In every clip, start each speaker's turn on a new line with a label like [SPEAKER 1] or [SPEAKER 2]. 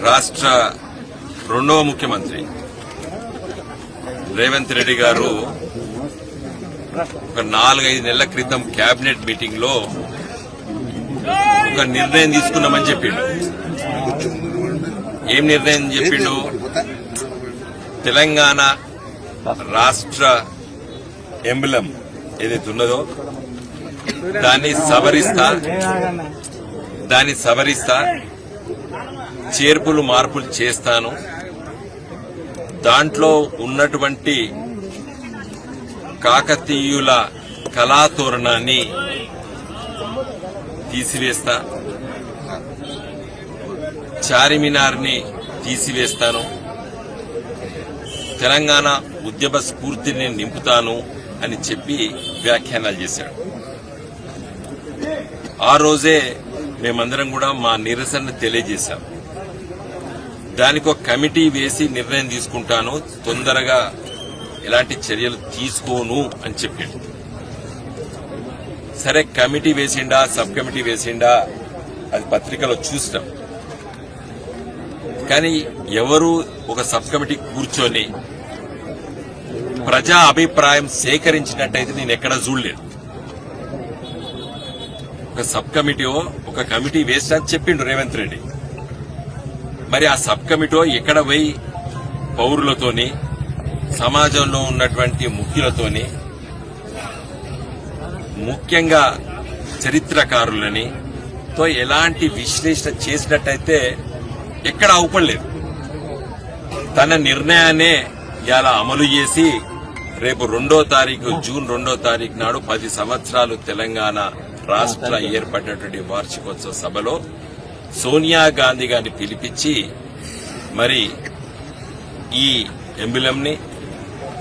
[SPEAKER 1] రాష్ట్ర రెండవ ముఖ్యమంత్రి రేవంత్ రెడ్డి గారు ఒక 4-5 నెలల క్రితం కేబినెట్ మీటింగ్ లో ఒక నిర్ణయం తీసుకున్నామని చెప్పిండు. ఏం నిర్ణయం చెప్పిండు? తెలంగాణ రాష్ట్ర ఎంబ్లం ఏదైతే ఉన్నదో దాన్ని సవరిస్తా చేర్పులు మార్పులు చేస్తాను, దాంట్లో ఉన్నటువంటి కాకతీయుల కళాతోరణాన్ని తీసివేస్తా, చార్మినార్ని తీసివేస్తాను, తెలంగాణ ఉద్యమ స్ఫూర్తిని నింపుతాను అని చెప్పి వ్యాఖ్యానాలు చేశాడు. ఆ రోజే మేమందరం కూడా మా నిరసన తెలియజేశాం. దానికి ఒక కమిటీ వేసి నిర్ణయం తీసుకుంటాను, తొందరగా ఎలాంటి చర్యలు తీసుకోను అని చెప్పిండు. సరే, కమిటీ వేసిండా సబ్ కమిటీ వేసిండా అది పత్రికలో చూస్తాం. కానీ ఎవరు ఒక సబ్ కమిటీ కూర్చొని ప్రజా అభిప్రాయం సేకరించినట్టయితే నేను ఎక్కడా చూడలేదు. ఒక సబ్ కమిటీ ఒక కమిటీ వేస్తా అని చెప్పిండు రేవంత్ రెడ్డి. మరి ఆ సబ్ కమిటీ ఎక్కడ పోయి పౌరులతోని సమాజంలో ఉన్నటువంటి ముఖ్యులతోని ముఖ్యంగా చరిత్రకారులని తో ఎలాంటి విశ్లేషణ చేసినట్టయితే ఎక్కడ అవపడలేదు. తన నిర్ణయాన్నే ఇలా అమలు చేసి రేపు జూన్ 2వ తారీఖు నాడు 10 సంవత్సరాలు తెలంగాణ రాష్ట్ర ఏర్పడినటువంటి వార్షికోత్సవ సభలో సోనియా గాంధీ గారిని పిలిపించి మరి ఈ ఎంబులంని,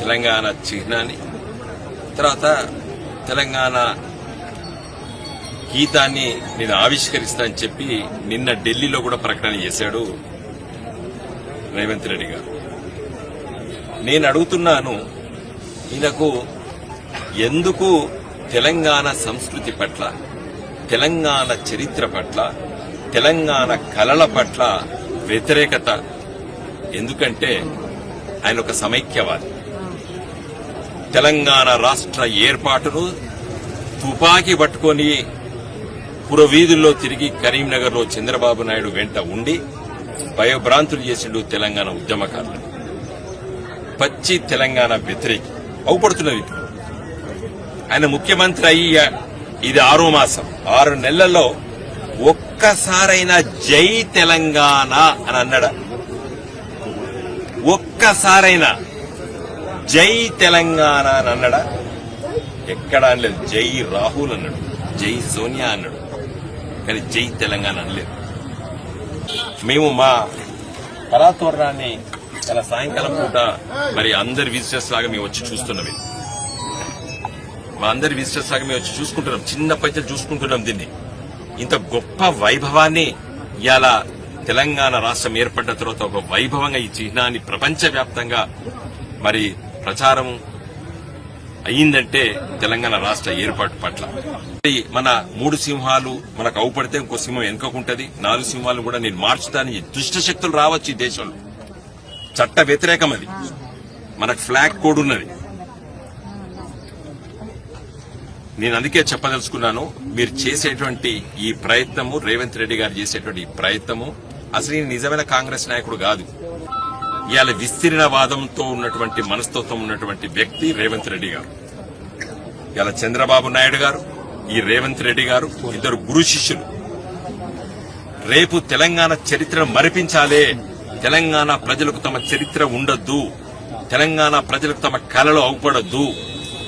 [SPEAKER 1] తెలంగాణ చిహ్నాన్ని, తర్వాత తెలంగాణ గీతాన్ని నేను ఆవిష్కరిస్తానని చెప్పి నిన్న ఢిల్లీలో కూడా ప్రకటన చేశాడు రేవంత్ రెడ్డి గారు. నేను అడుగుతున్నాను, ఈయనకు ఎందుకు తెలంగాణ సంస్కృతి పట్ల, తెలంగాణ చరిత్ర పట్ల, తెలంగాణ కళల పట్ల వ్యతిరేకత? ఎందుకంటే ఆయన ఒక సమైక్యవాది. తెలంగాణ రాష్ట్ర ఏర్పాటును తుపాకీ పట్టుకొని పురవీధుల్లో తిరిగి కరీంనగర్లో చంద్రబాబు నాయుడు వెంట ఉండి భయభ్రాంతులు చేసిండు తెలంగాణ ఉద్యమకారులు. పచ్చి తెలంగాణ వ్యతిరేకి అవుపడుతున్నది. ఆయన ముఖ్యమంత్రి అయ్యి ఇది 6వ మాసం, 6 నెలల్లో ఒక్కసారైనా జై తెలంగాణ అని అన్నాడా? ఒక్కసారైనా జై తెలంగాణ అని అన్నాడా? ఎక్కడా అనలేదు. జై రాహుల్ అన్నాడు, జై సోనియా అన్నాడు, కానీ జై తెలంగాణ అనలేదు. మేము మా కళాతోరణాన్ని ఇలా సాయంకాలం పూట మరి అందరి విజిటర్స్ లాగా మేము వచ్చి చూస్తున్నాం. మా అందరి విజిటర్స్ లాగా మేము వచ్చి చూసుకుంటున్నాం, చిన్నప్పటి నుంచి చూసుకుంటున్నాం. దీన్ని ఇంత గొప్ప వైభవాన్ని ఇవాళ తెలంగాణ రాష్ట్రం ఏర్పడిన తర్వాత ఒక వైభవంగా ఈ చిహ్నాన్ని ప్రపంచవ్యాప్తంగా మరి ప్రచారం అయ్యిందంటే తెలంగాణ రాష్ట్ర ఏర్పాటు పట్ల. మన 3 సింహాలు మనకు అవుపడితే ఇంకో సింహం వెనుకకుంటది. 4 సింహాలు కూడా నేను మార్చుతాను. దుష్ట శక్తులు రావచ్చు ఈ దేశంలో, చట్ట వ్యతిరేకం అది. మనకు ఫ్లాగ్ కోడ్ ఉన్నది. నేను అందుకే చెప్పదలుచుకున్నాను, మీరు చేసేటువంటి ఈ ప్రయత్నము, రేవంత్ రెడ్డి గారు చేసేటువంటి ఈ ప్రయత్నము, అసలు ఈయన నిజమైన కాంగ్రెస్ నాయకుడు కాదు. ఇవాళ విస్తీర్ణవాదంతో ఉన్నటువంటి మనస్తత్వం ఉన్నటువంటి వ్యక్తి రేవంత్ రెడ్డి గారు. ఇవాళ చంద్రబాబు నాయుడు గారు, ఈ రేవంత్ రెడ్డి గారు ఇద్దరు గురు శిష్యులు. రేపు తెలంగాణ చరిత్రను మరిపించాలే, తెలంగాణ ప్రజలకు తమ చరిత్ర ఉండొద్దు, తెలంగాణ ప్రజలకు తమ కళలు అవుపడొద్దు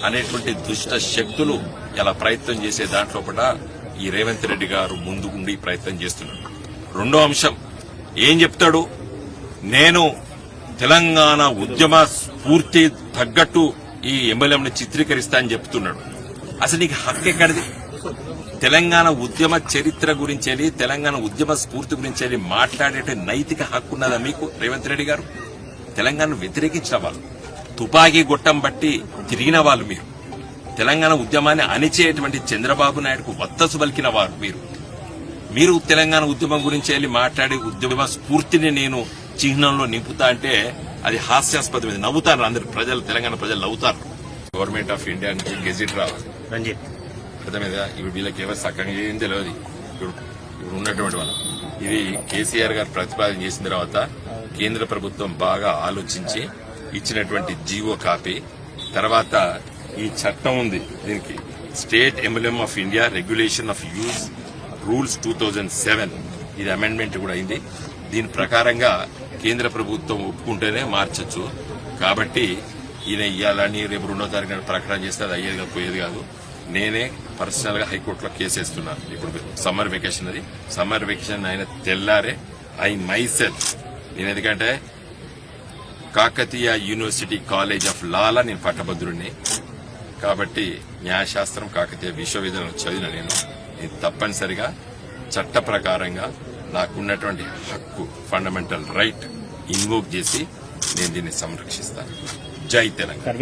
[SPEAKER 1] అనేటువంటి దుష్ట శక్తులు ఇలా ప్రయత్నం చేసే దాంట్లో కూడా ఈ రేవంత్ రెడ్డి గారు ముందుకుండి ప్రయత్నం చేస్తున్నాడు. రెండో అంశం ఏం చెప్తాడు? నేను తెలంగాణ ఉద్యమ స్ఫూర్తి తగ్గట్టు ఈ ఎంబలంని చిత్రీకరిస్తా అని చెప్తున్నాడు. అసలు నీకు హక్కు ఎక్కడిది? తెలంగాణ ఉద్యమ చరిత్ర గురించి, తెలంగాణ ఉద్యమ స్ఫూర్తి గురించి మాట్లాడే నైతిక హక్కు ఉన్నదా మీకు రేవంత్ రెడ్డి గారు? తెలంగాణను వ్యతిరేకించిన వాళ్ళు, తుపాకీ గొట్టం బట్టి తిరిగిన వాళ్ళు మీరు, తెలంగాణ ఉద్యమాన్ని అణిచేటువంటి చంద్రబాబు నాయుడుకు వత్తసు పలికిన వారు మీరు. మీరు తెలంగాణ ఉద్యమం గురించి వెళ్ళి మాట్లాడి ఉద్యమ స్ఫూర్తిని నేను చిహ్నంలో నింపుతా అంటే అది హాస్యాస్పదమైంది. నవ్వుతారు అందరు ప్రజలు, తెలంగాణ ప్రజలు నవ్వుతారు. గవర్నమెంట్ ఆఫ్ ఇండియా నుంచి గెజిట్ రావాలి.
[SPEAKER 2] రంజిత్
[SPEAKER 1] అర్థమైందా? ఇప్పుడు వీళ్ళకి ఎవరు సక్కంగా ఏం తెలియదు. ఇప్పుడు ఉన్నటువంటి వాళ్ళు ఇది కేసీఆర్ గారు ప్రతిపాదన చేసిన తర్వాత కేంద్ర ప్రభుత్వం బాగా ఆలోచించి ఇచ్చినటువంటి జీవో కాపీ. తర్వాత ఈ చట్టం ఉంది, దీనికి state emblem of India regulation of use rules 2007 ఇది అమెండ్మెంట్ కూడా అయింది. దీని ప్రకారంగా కేంద్ర ప్రభుత్వం ఒప్పుకుంటేనే మార్చొచ్చు. కాబట్టి ఈయన ఇయ్యాలని రేపు 2వ తారీఖున ప్రకటన చేస్తే అది అయ్యేది కాదు, పోయేది కాదు. నేనే పర్సనల్ గా హైకోర్టులో కేసు వేస్తున్నాను. ఇప్పుడు సమ్మర్ వెకేషన్, అది సమ్మర్ వెకేషన్ ఆయన తెల్లారే ఐ మైసెల్ఫ్ నేను, ఎందుకంటే కాకతీయ యూనివర్సిటీ కాలేజ్ ఆఫ్ లాలా నేను పట్టభద్రుడిని కాబట్టి న్యాయశాస్త్రం కాకతీయ విశ్వవిద్యాలయం చదివిన నేను తప్పనిసరిగా చట్ట ప్రకారంగా నాకున్నటువంటి హక్కు, ఫండమెంటల్ రైట్ ఇన్వోక్ చేసి నేను దీన్ని సంరక్షిస్తాను. జై తెలంగాణ.